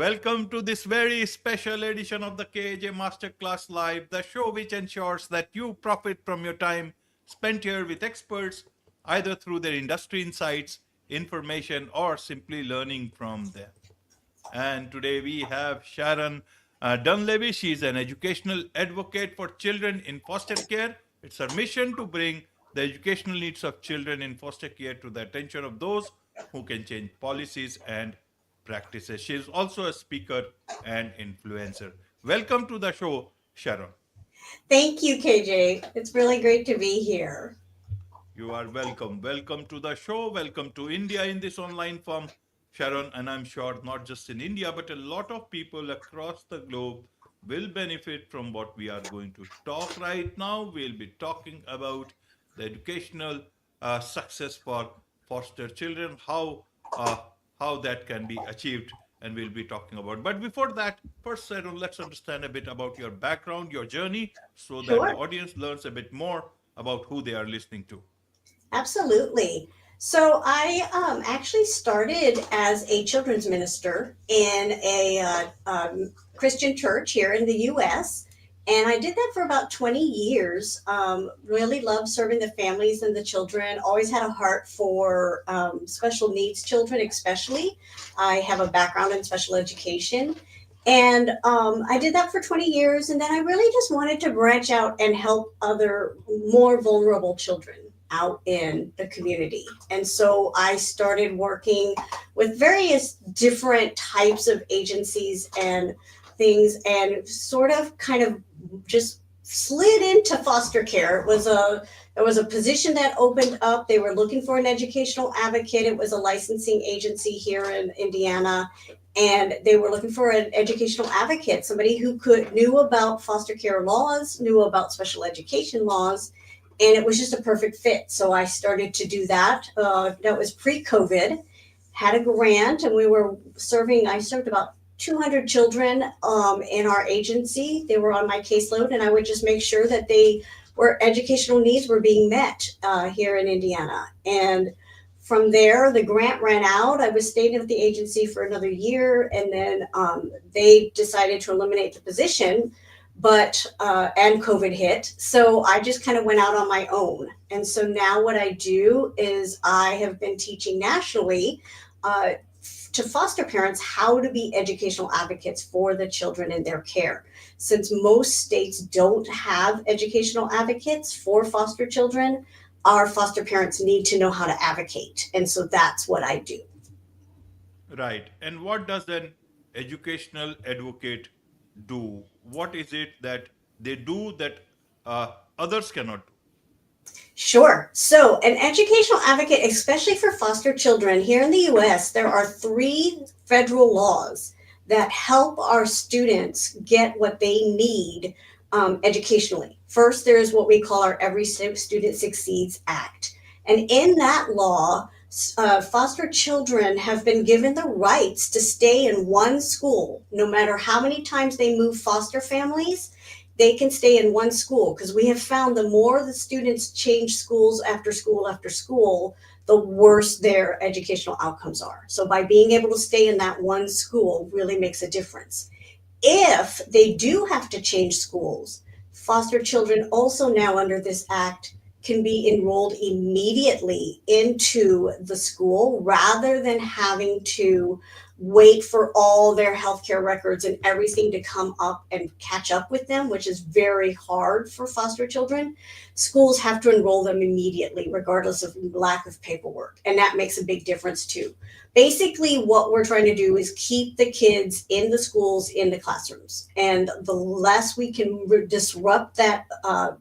Welcome to this very special edition of the KJ Masterclass Live, the show which ensures that you profit from your time spent here with experts, either through their industry insights, information, or simply learning from them. And today we have Sharon Dunlevy. She is an educational advocate for children in foster care. It's her mission to bring the educational needs of children in foster care to the attention of those who can change policies and practices. She is also a speaker and influencer. Welcome to the show, Sharon. Thank you, KJ. It's really great to be here. You are welcome. Welcome to the show. Welcome to India in this online form, Sharon. And I'm sure not just in India, but a lot of people across the globe will benefit from what we are going to talk right now. We'll be talking about the educational success for foster children, uh, how that can be achieved, and we'll be talking about. But before that, first, Sharon, let's understand a bit about your background, your journey, so that the Sure. audience learns a bit more about who they are listening to. Absolutely. So I actually started as a children's minister in a Christian church here in the U.S. And I did that for about 20 years. Really loved serving the families and the children. Always had a heart for special needs children, especially. I have a background in special education. And I did that for 20 years. And then I really just wanted to branch out and help other more vulnerable children out in the community. And so I started working with various different types of agencies and things and sort of kind of just slid into foster care. It was a position that opened up. They were looking for an educational advocate. It was a licensing agency here in Indiana, and they were looking for an educational advocate, somebody who could knew about foster care laws, knew about special education laws, and it was just a perfect fit. So I started to do that. That was pre-COVID. Had a grant, and we were serving. I served about 200 children in our agency. They were on my caseload, and I would just make sure that they were educational needs were being met here in Indiana. And from there, the grant ran out. I was staying at the agency for another year, and then they decided to eliminate the position, but and COVID hit. So I just kind of went out on my own. And so now what I do is I have been teaching nationally uh, to foster parents how to be educational advocates for the children in their care. Since most states don't have educational advocates for foster children, our foster parents need to know how to advocate. And so that's what I do. Right. And what does an educational advocate do? What is it that they do that others cannot do? Sure. So, an educational advocate, especially for foster children here in the US, there are three federal laws that help our students get what they need educationally. First, there's what we call our Every Student Succeeds Act. And in that law, foster children have been given the rights to stay in one school, no matter how many times they move foster families. They can stay in one school, because we have found the more the students change schools after school after school, the worse their educational outcomes are. So by being able to stay in that one school really makes a difference. If they do have to change schools, foster children also now under this act can be enrolled immediately into the school rather than having to wait for all their healthcare records and everything to come up and catch up with them, which is very hard for foster children. Schools have to enroll them immediately, regardless of lack of paperwork. And that makes a big difference too. Basically, what we're trying to do is keep the kids in the schools, in the classrooms. And the less we can disrupt that uh,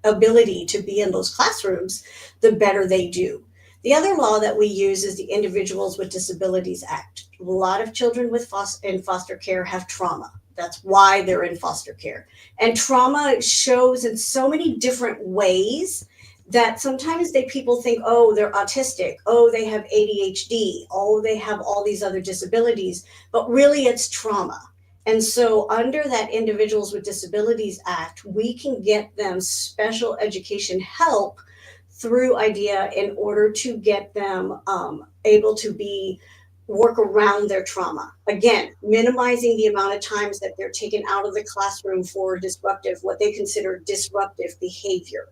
ability to be in those classrooms, the better they do. The other law that we use is the Individuals with Disabilities Act. A lot of children in foster care have trauma. That's why they're in foster care. And trauma shows in so many different ways that sometimes people think, oh, they're autistic, oh, they have ADHD, oh, they have all these other disabilities, but really it's trauma. And so, under that Individuals with Disabilities Act, we can get them special education help through IDEA in order to get them able to be work around their trauma. Again, minimizing the amount of times that they're taken out of the classroom for disruptive, what they consider disruptive behavior.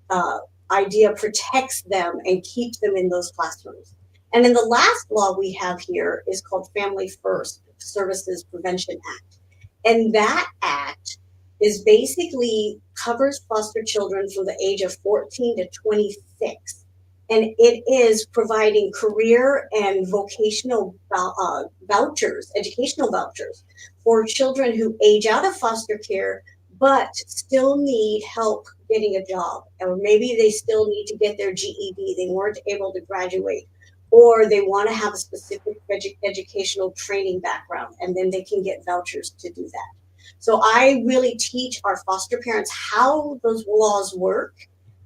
uh, Idea protects them and keeps them in those classrooms. And then the last law we have here is called Family First Services Prevention Act. And that act is basically covers foster children from the age of 14 to 26. And it is providing career and vocational vouchers, educational vouchers for children who age out of foster care but still need help getting a job. Or maybe they still need to get their GED, they weren't able to graduate, or they want to have a specific educational training background, and then they can get vouchers to do that. So I really teach our foster parents how those laws work.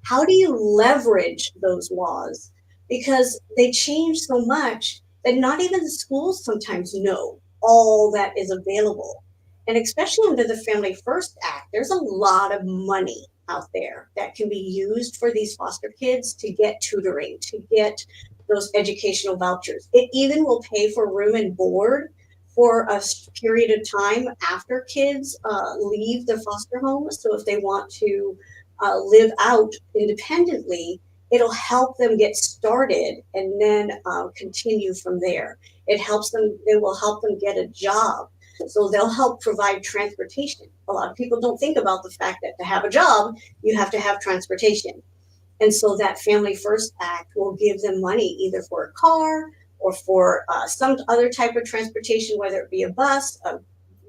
How do you leverage those laws? Because they change so much that not even the schools sometimes know all that is available. And especially under the Family First Act, there's a lot of money out there that can be used for these foster kids to get tutoring, to get those educational vouchers. It even will pay for room and board for a period of time after kids leave the foster home. So if they want to live out independently, it'll help them get started and then continue from there. It will help them get a job. So they'll help provide transportation. A lot of people don't think about the fact that to have a job, you have to have transportation. And so that Family First Act will give them money either for a car or for some other type of transportation, whether it be a bus, a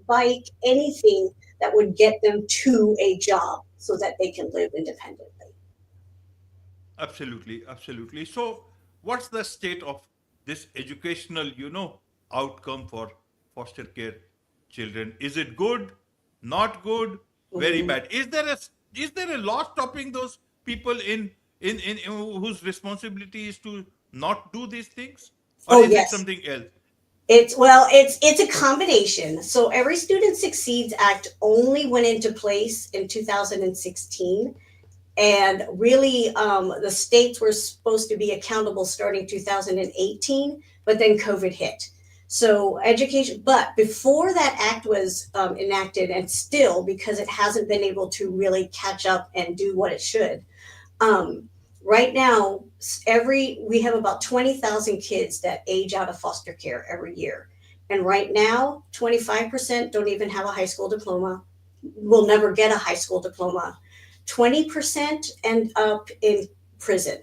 bike, anything that would get them to a job so that they can live independently. Absolutely, absolutely. So, what's the state of this educational, outcome for foster care children? Is it good? Not good? Very Mhm. bad? Is there a law stopping those people in whose responsibility is to not do these things, or Oh is it yes. something else? It's a combination. So Every Student Succeeds Act only went into place in 2016, and really the states were supposed to be accountable starting 2018, but then COVID hit. So education, but before that act was enacted, and still because it hasn't been able to really catch up and do what it should, um, right now, every we have about 20,000 kids that age out of foster care every year. And right now, 25% don't even have a high school diploma, will never get a high school diploma. 20% end up in prison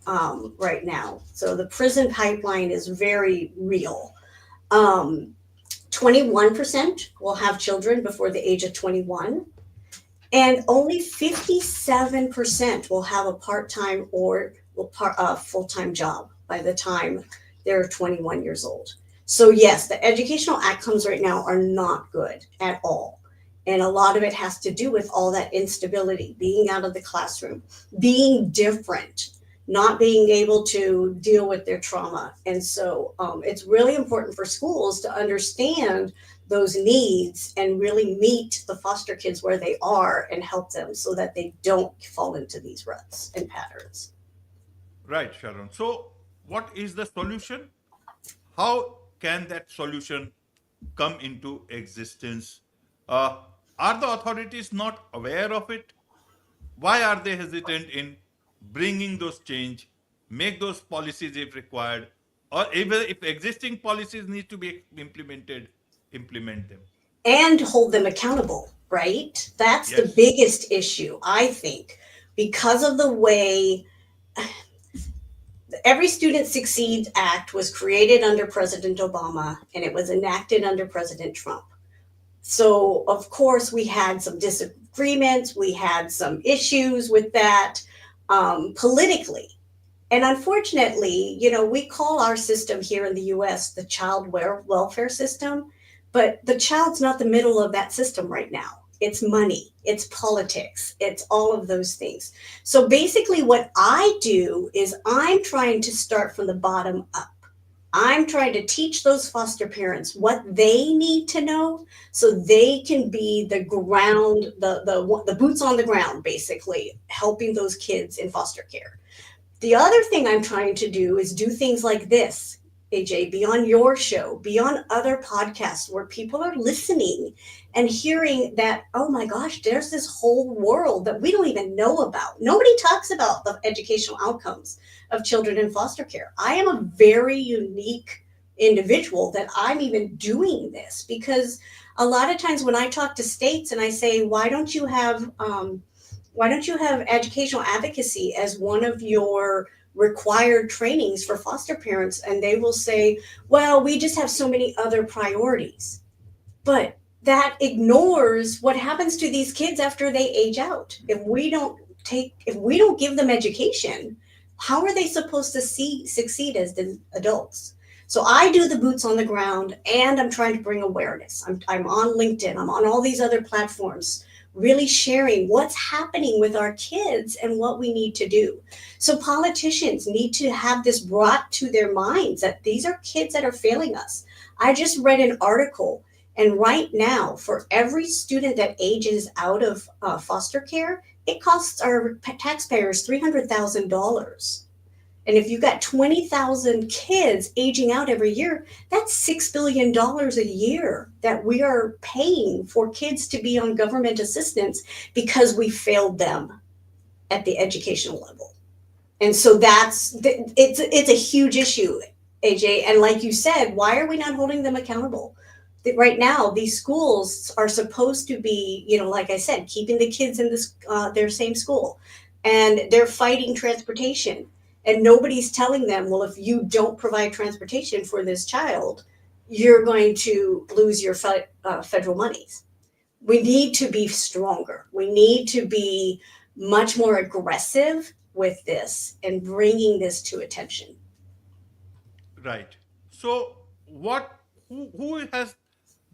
right now. So the prison pipeline is very real. Um, 21% will have children before the age of 21. And only 57% will have a part-time or full-time job by the time they're 21 years old. So yes, the educational outcomes right now are not good at all. And a lot of it has to do with all that instability, being out of the classroom, being different, not being able to deal with their trauma. And so it's really important for schools to understand those needs and really meet the foster kids where they are and help them so that they don't fall into these ruts and patterns. Right, Sharon. So, what is the solution? How can that solution come into existence? Uh, are the authorities not aware of it? Why are they hesitant in bringing those change, make those policies if required, or even if existing policies need to be implemented, implement them? And hold them accountable, right? That's the Yes. biggest issue, I think, because of the way Every Student Succeeds Act was created under President Obama and it was enacted under President Trump. So, of course, we had some disagreements, we had some issues with that politically. And unfortunately, we call our system here in the US the child welfare system, but the child's not the middle of that system right now. It's money, it's politics, it's all of those things. So basically, what I do is I'm trying to start from the bottom up. I'm trying to teach those foster parents what they need to know so they can be the ground, the boots on the ground, basically helping those kids in foster care. The other thing I'm trying to do is do things like this. AJ, be on your show, be on other podcasts where people are listening and hearing that, oh my gosh, there's this whole world that we don't even know about. Nobody talks about the educational outcomes of children in foster care. I am a very unique individual that I'm even doing this because a lot of times when I talk to states and I say, why don't you have educational advocacy as one of your required trainings for foster parents? And they will say, well, we just have so many other priorities. But that ignores what happens to these kids after they age out. If we don't give them education, how are they supposed to succeed as the adults? So I do the boots on the ground and I'm trying to bring awareness. I'm on LinkedIn, I'm on all these other platforms, really sharing what's happening with our kids and what we need to do. So politicians need to have this brought to their minds that these are kids that are failing us. I just read an article, and right now, for every student that ages out of foster care, it costs our taxpayers $300,000. And if you've got 20,000 kids aging out every year, that's $6 billion a year that we are paying for kids to be on government assistance because we failed them at the educational level. And so it's a huge issue, AJ. And like you said, why are we not holding them accountable? Right now, these schools are supposed to be, like I said, keeping the kids in their same school, and they're fighting transportation. And nobody's telling them, well, if you don't provide transportation for this child, you're going to lose your federal monies. We need to be stronger. We need to be much more aggressive with this and bringing this to attention. Right. So, who has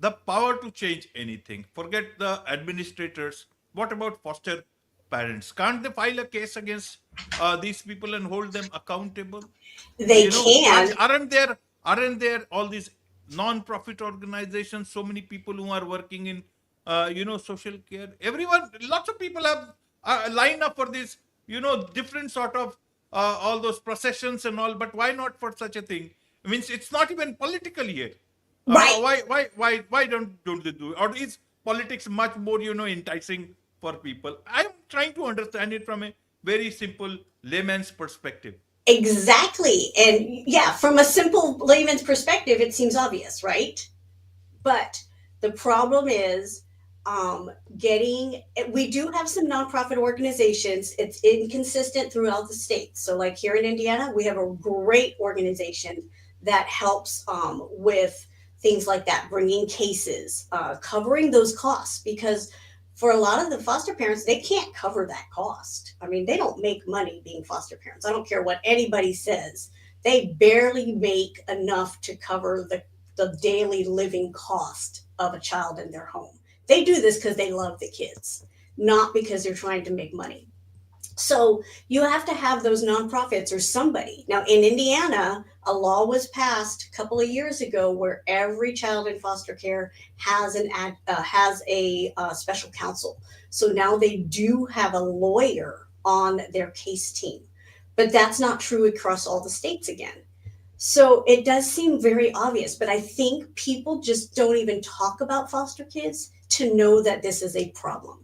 the power to change anything? Forget the administrators. What about foster parents? Can't they file a case against these people and hold them accountable? They can. Aren't there all these non-profit organizations? So many people who are working in social care. Everyone, lots of people have lined up for this. Different sort of all those processions and all. But why not for such a thing? I mean, it's not even political yet. Right. Why don't they do it? Or is politics much more enticing for people? I'm trying to understand it from a very simple layman's perspective. Exactly. And yeah, from a simple layman's perspective, it seems obvious, right? But the problem is getting, we do have some nonprofit organizations. It's inconsistent throughout the state. So, like here in Indiana, we have a great organization that helps with things like that, bringing cases, covering those costs, because for a lot of the foster parents, they can't cover that cost. I mean, they don't make money being foster parents. I don't care what anybody says. They barely make enough to cover the daily living cost of a child in their home. They do this because they love the kids, not because they're trying to make money. So you have to have those nonprofits or somebody. Now in Indiana, a law was passed a couple of years ago where every child in foster care has a special counsel. So now they do have a lawyer on their case team, but that's not true across all the states again. So it does seem very obvious, but I think people just don't even talk about foster kids to know that this is a problem.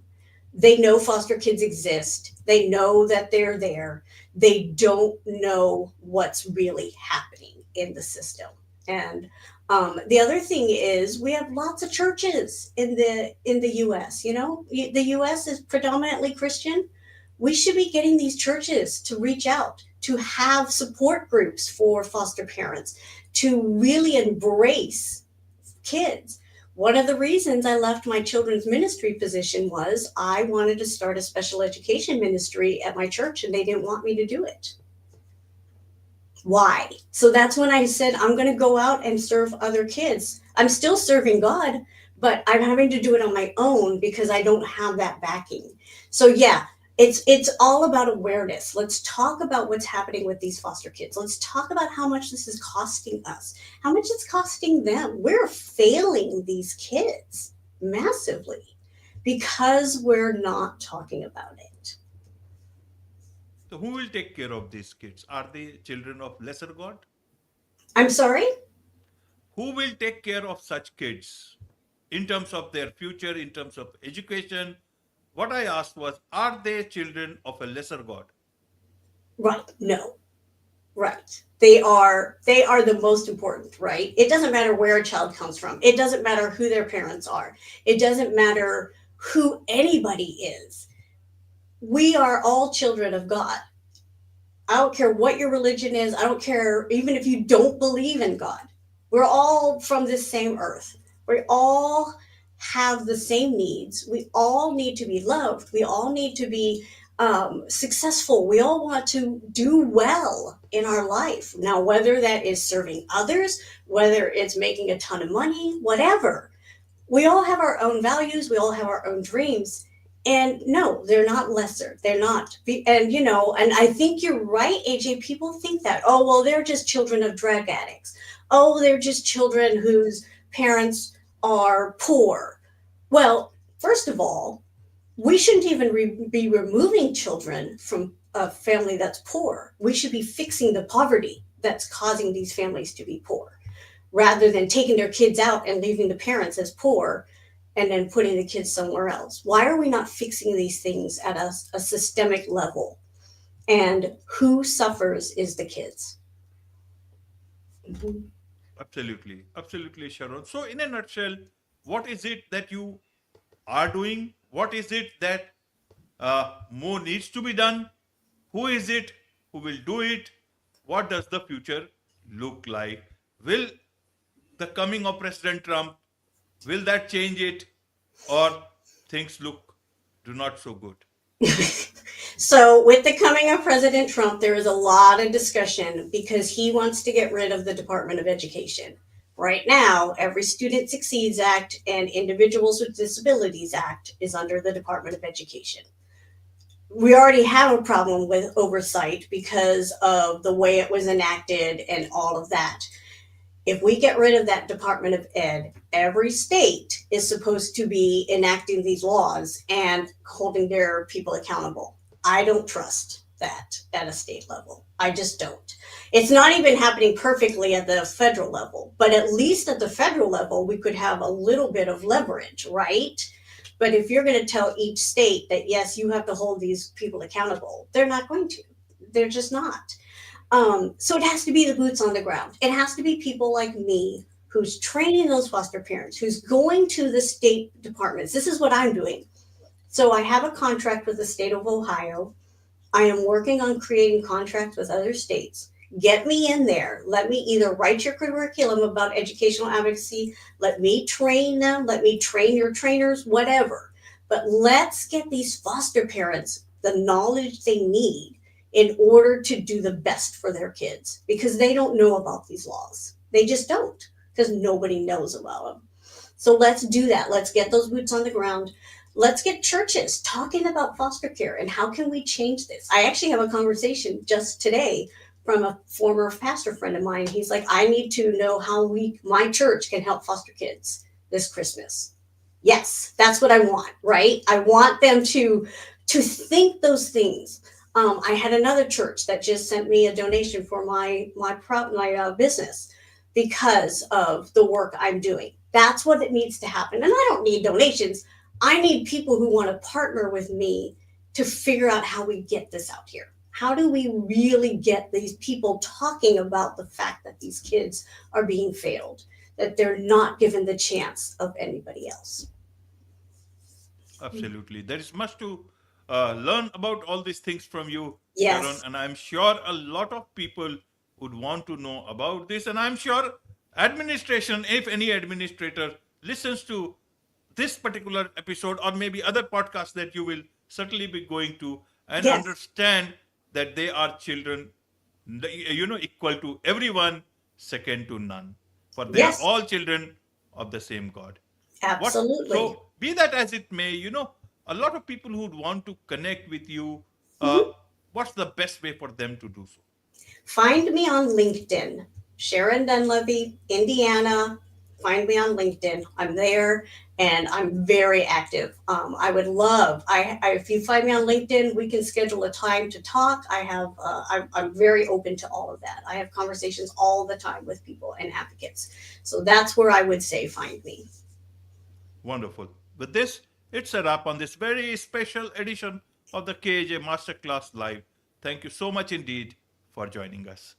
They know foster kids exist. They know that they're there. They don't know what's really happening in the system. And the other thing is, we have lots of churches in the U.S. The U.S. is predominantly Christian. We should be getting these churches to reach out, to have support groups for foster parents, to really embrace kids. One of the reasons I left my children's ministry position was I wanted to start a special education ministry at my church, and they didn't want me to do it. Why? So that's when I said, I'm going to go out and serve other kids. I'm still serving God, but I'm having to do it on my own because I don't have that backing. So yeah, it's all about awareness. Let's talk about what's happening with these foster kids. Let's talk about how much this is costing us, how much it's costing them. We're failing these kids massively because we're not talking about it. So who will take care of these kids? Are they children of lesser God? I'm sorry. Who will take care of such kids in terms of their future, in terms of education? What I asked was, are they children of a lesser God? Right. No. Right. They are the most important, right? It doesn't matter where a child comes from. It doesn't matter who their parents are. It doesn't matter who anybody is. We are all children of God. I don't care what your religion is. I don't care even if you don't believe in God. We're all from this same earth. We all have the same needs. We all need to be loved. We all need to be successful. We all want to do well in our life. Now, whether that is serving others, whether it's making a ton of money, whatever, we all have our own values, we all have our own dreams. And no, they're not lesser, they're not. And and I think you're right, AJ. People think that, oh well, they're just children of drug addicts, oh they're just children whose parents are poor. Well, first of all, we shouldn't even be removing children from a family that's poor. We should be fixing the poverty that's causing these families to be poor, rather than taking their kids out and leaving the parents as poor and then putting the kids somewhere else. Why are we not fixing these things at a systemic level? And who suffers is the kids. Mhm. Absolutely, absolutely, Sharon. So, in a nutshell, what is it that you are doing? What is it that more needs to be done? Who is it who will do it? What does the future look like? Will the coming of President Trump, will that change it, or things look do not so good? So, with the coming of President Trump, there is a lot of discussion because he wants to get rid of the Department of Education. Right now, every Student Succeeds Act and Individuals with Disabilities Act is under the Department of Education. We already have a problem with oversight because of the way it was enacted and all of that. If we get rid of that Department of Ed, every state is supposed to be enacting these laws and holding their people accountable. I don't trust that at a state level. I just don't. It's not even happening perfectly at the federal level, but at least at the federal level, we could have a little bit of leverage, right? But if you're going to tell each state that, yes, you have to hold these people accountable, they're not going to. They're just not. So it has to be the boots on the ground. It has to be people like me who's training those foster parents, who's going to the state departments. This is what I'm doing. So I have a contract with the state of Ohio. I am working on creating contracts with other states. Get me in there. Let me either write your curriculum about educational advocacy, let me train them, let me train your trainers, whatever. But let's get these foster parents the knowledge they need in order to do the best for their kids because they don't know about these laws. They just don't because nobody knows about them. So let's do that. Let's get those boots on the ground. Let's get churches talking about foster care and how can we change this. I actually have a conversation just today from a former pastor friend of mine. He's like, I need to know how my church can help foster kids this Christmas. Yes, that's what I want, right? I want them to think those things. I had another church that just sent me a donation for my business because of the work I'm doing. That's what it needs to happen. And I don't need donations. I need people who want to partner with me to figure out how we get this out here. How do we really get these people talking about the fact that these kids are being failed, that they're not given the chance of anybody else? Absolutely. There is much to learn about all these things from you, Sharon. Yes. And I'm sure a lot of people would want to know about this. And I'm sure administration, if any administrator listens to this particular episode or maybe other podcasts that you will certainly be going to and Yes. understand that they are children, equal to everyone, second to none. For they are Yes. all children of the same God. What Absolutely. so be that as it may, a lot of people who would want to connect with you, uh, Mhm. what's the best way for them to do so? Find me on LinkedIn, Sharon Dunlevy, Indiana. find me on LinkedIn. I'm there and I'm very active. I would love, if you find me on LinkedIn, we can schedule a time to talk. I'm very open to all of that. I have conversations all the time with people and advocates. So that's where I would say find me. Wonderful. With this, it's a wrap on this very special edition of the KJ Masterclass Live. Thank you so much indeed for joining us.